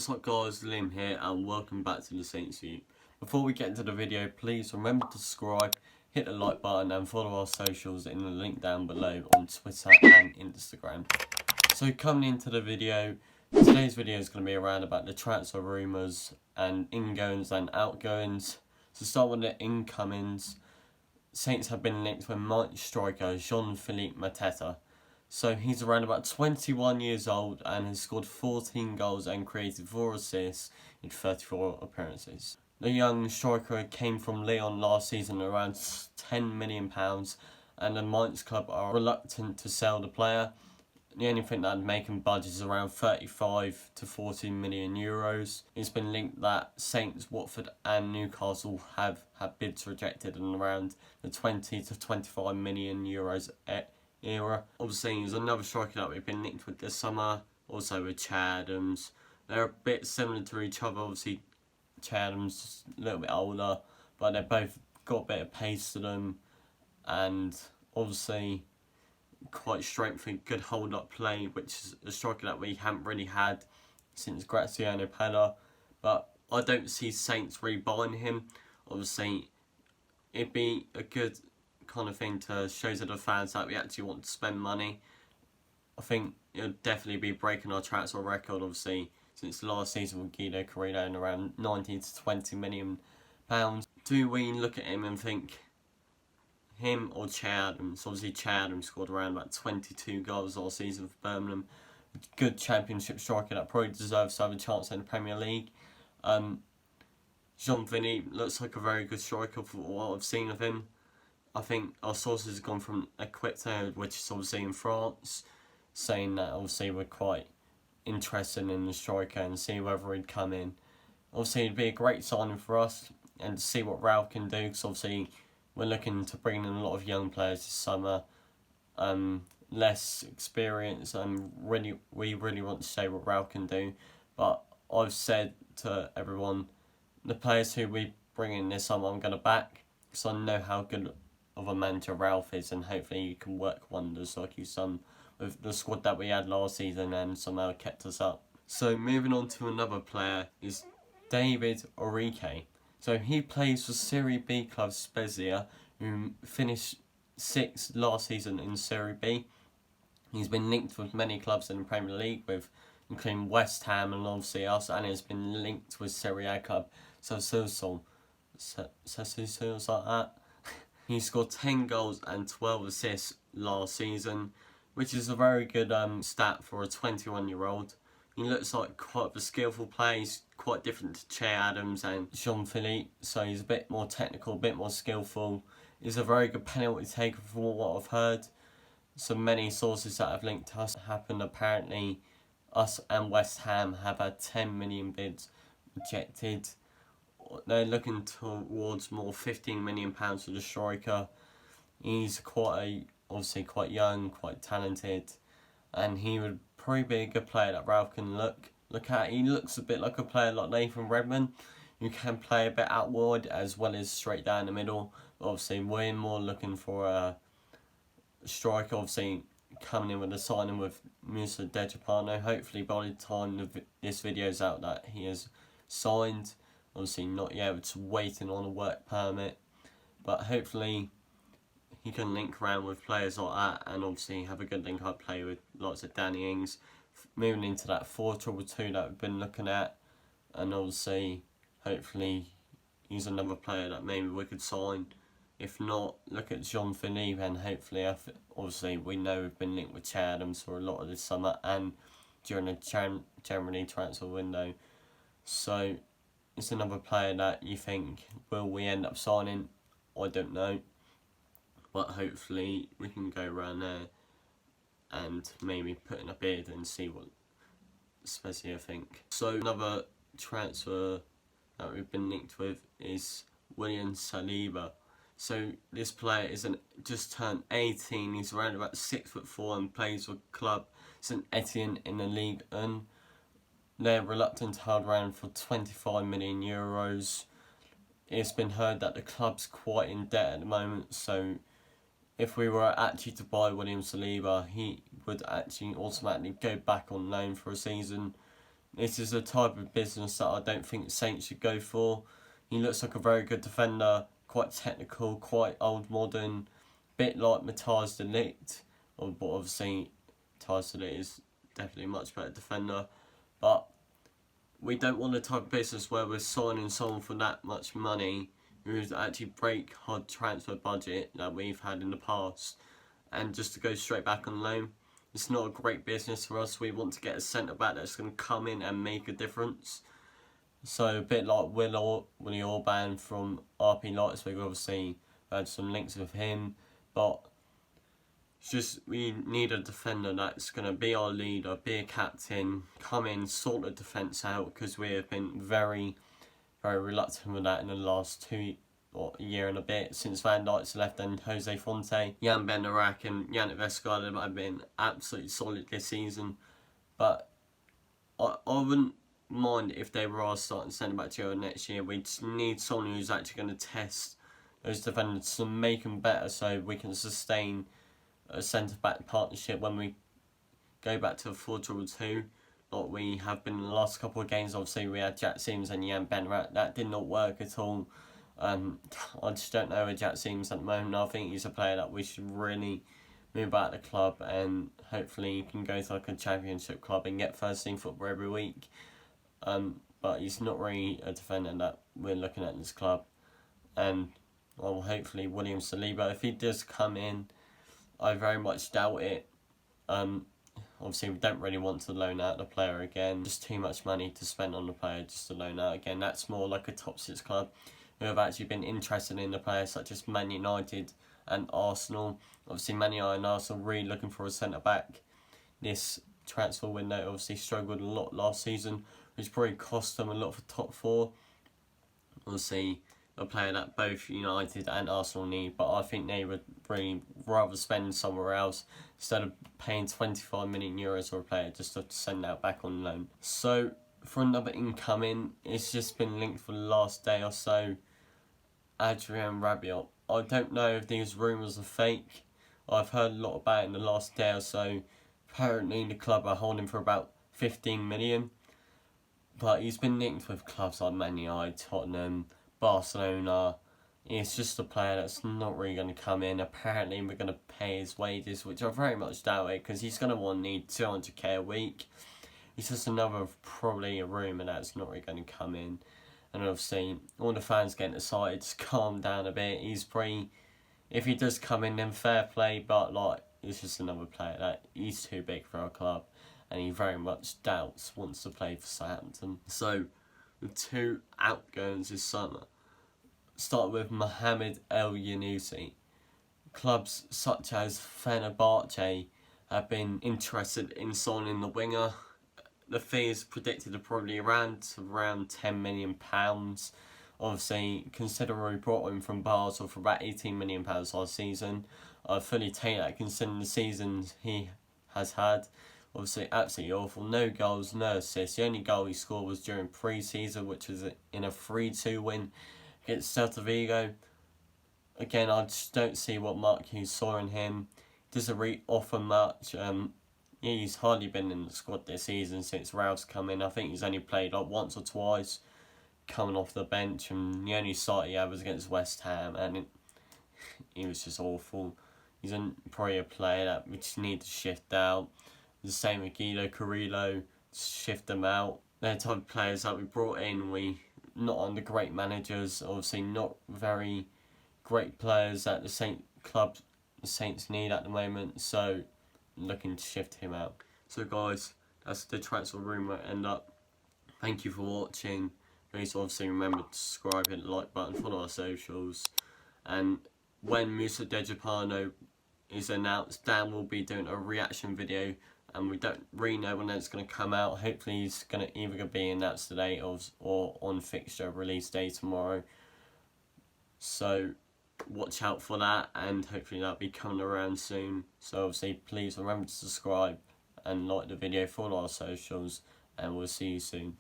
What's up guys, Liam here and welcome back to the Saints View. Before we get into the video, please remember to subscribe, hit the like button and follow our socials in the link down below on Twitter and Instagram. So coming into the video, today's video is going to be around about the transfer rumours and ingoings and outgoings. To start with the incomings, Saints have been linked with Mainz striker Jean-Phillipe Mateta. So he's around about 21 years old and has scored 14 goals and created 4 assists in 34 appearances. The young striker came from Lyon last season around £10 million and the Mainz club are reluctant to sell the player. The only thing that would make him budge is around 35 to 40 million euros. It's been linked that Saints, Watford and Newcastle have had bids rejected in around the 20 to 25 million euros era. Obviously, there's another striker that we've been linked with this summer, also with Che Adams. They're a bit similar to each other. Obviously, Che Adams is a little bit older, but they've both got a bit of pace to them, and obviously quite strengthy, good hold-up play, which is a striker that we haven't really had since Graziano Pella. But I don't see Saints rebuying him. Obviously, it'd be a good kind of thing to show to the fans that we actually want to spend money. I think it'll definitely be breaking our transfer record, obviously, since last season with Guido Carrillo in around 19 to 20 million pounds. Do we look at him and think him or Che Adams? Obviously, Che Adams scored around about 22 goals last season for Birmingham. Good championship striker that probably deserves to have a chance in the Premier League. Jean-Phillipe looks like a very good striker for what I've seen of him. I think our sources have gone from Oreke, which is obviously in France, saying that obviously we're quite interested in the striker and see whether he'd come in. Obviously, it'd be a great signing for us and to see what Ralph can do, because obviously we're looking to bring in a lot of young players this summer, less experience, and we really want to see what Ralph can do. But I've said to everyone, the players who we bring in this summer I'm going to back, because I know how good of a manager Ralph is, and hopefully he can work wonders like he's done with the squad that we had last season and somehow kept us up. So moving on to another player is David Oreke. So he plays for Serie B club Spezia, who finished 6th last season in Serie B. He's been linked with many clubs in the Premier League, with including West Ham and obviously us, and has been linked with Serie A club Southampton, like that. He scored 10 goals and 12 assists last season, which is a very good stat for a 21-year-old. He looks like quite a skillful player. He's quite different to Che Adams and Jean-Phillipe, so he's a bit more technical, a bit more skillful. He's a very good penalty taker from what I've heard. So many sources that have linked to us happened. Apparently, us and West Ham have had 10 million bids rejected. They're looking towards more £15 million for the striker. He's obviously quite young, quite talented, and he would probably be a good player that Ralph can look at. He looks a bit like a player like Nathan Redmond, who can play a bit out wide as well as straight down the middle. But obviously, we're more looking for a striker. Obviously, coming in with a signing with Musa Dejapano. Hopefully, by the time this video's out, that he has signed. Obviously not yet, it's waiting on a work permit, but hopefully he can link around with players like that and obviously have a good link-up play with lots of Danny Ings, moving into that 4-2-2 that we've been looking at, and obviously hopefully he's another player that maybe we could sign. If not, look at Jean-Phillipe, and hopefully, obviously we know we've been linked with Che Adams for a lot of this summer and during the January transfer window, so it's another player that you think, will we end up signing? I don't know. But hopefully we can go around there and maybe put in a bid and see what Spezia think. So another transfer that we've been linked with is William Saliba. So this player just turned 18. He's around about 6'4" and plays for club St Etienne in the Ligue 1. They're reluctant to hold around for 25 million euros. It's been heard that the club's quite in debt at the moment, so if we were actually to buy William Saliba, he would actually automatically go back on loan for a season. this is a type of business that I don't think Saints should go for. He looks like a very good defender, quite technical, quite old modern, bit like Mateta's Delete, but obviously Mateta's Delete is definitely a much better defender. But we don't want a type of business where we're signing someone for that much money who would actually break our transfer budget that we've had in the past, and just to go straight back on loan. It's not a great business for us. We want to get a centre-back that's going to come in and make a difference. So a bit like Willie Orban from RP Leipzig, obviously had some links with him, but it's just we need a defender that's going to be our leader, be a captain, come in, sort the defence out, because we have been very, very reluctant with that in the last a year and a bit since Van Dijk's left and Jose Fonte. Jan Ben-Arak and Yannick Vestergaard have been absolutely solid this season, but I wouldn't mind if they were our starting centre-back duo next year. We just need someone who's actually going to test those defenders to make them better, so we can sustain a centre-back partnership when we go back to the 4-2-2, like we have been in the last couple of games. Obviously we had Jack Sims and Jan Ben-Arak. That did not work at all. I just don't know with Jack Sims at the moment. I think he's a player that we should really move out of the club, and hopefully he can go to like a championship club and get first team football every week. But he's not really a defender that we're looking at in this club. And well, hopefully William Saliba, if he does come in, I very much doubt it. Obviously we don't really want to loan out the player again. Just too much money to spend on the player just to loan out again. That's more like a top 6 club who have actually been interested in the player, such as Man United and Arsenal. Obviously Man United and Arsenal really looking for a centre-back this transfer window. Obviously struggled a lot last season, which probably cost them a lot for top 4. Obviously a player that both United and Arsenal need, but I think they would really rather spend somewhere else instead of paying 25 million euros for a player just to send that back on loan. So for another incoming, it's just been linked for the last day or so, Adrien Rabiot. I don't know if these rumours are fake. I've heard a lot about it in the last day or so. Apparently the club are holding for about 15 million, but he's been linked with clubs like Man United, Tottenham, Barcelona. It's just a player that's not really going to come in. Apparently we're going to pay his wages, which I very much doubt it, because he's going to need 200k a week. It's just another, probably a rumour that's not really going to come in. And obviously all the fans getting excited, just calm down a bit. He's pretty, if he does come in then fair play, but like it's just another player that he's too big for our club, and he very much wants to play for Southampton. So with 2 outgoings this summer, start with Mohamed El Yunusi. Clubs such as Fenerbahce have been interested in signing the winger. The fee is predicted to probably around £10 million. Obviously, considering we brought him from Basel for about £18 million last season, I fully take that considering the seasons he has had. Obviously, absolutely awful. No goals, no assists. The only goal he scored was during pre-season, which was in a 3-2 win against Celta Vigo. Again, I just don't see what Mark Hughes saw in him. Doesn't really offer much. He's hardly been in the squad this season since Ralph's come in. I think he's only played like once or twice coming off the bench, and the only start he had was against West Ham, and he was just awful. He's probably a player that we just need to shift out. The same with Guido Carrillo, shift them out. They're the type of players that we brought in, we not under great managers, obviously not very great players that the Saints need at the moment, so looking to shift him out. So guys, that's the transfer rumour end up. Thank you for watching. Please obviously remember to subscribe, hit the like button, follow our socials, and when Moussa Dejapano is announced, Dan will be doing a reaction video, and we don't really know when that's going to come out. Hopefully he's going to either be announced today or on fixture release day tomorrow. So watch out for that, and hopefully that'll be coming around soon. So obviously please remember to subscribe and like the video, follow our socials, and we'll see you soon.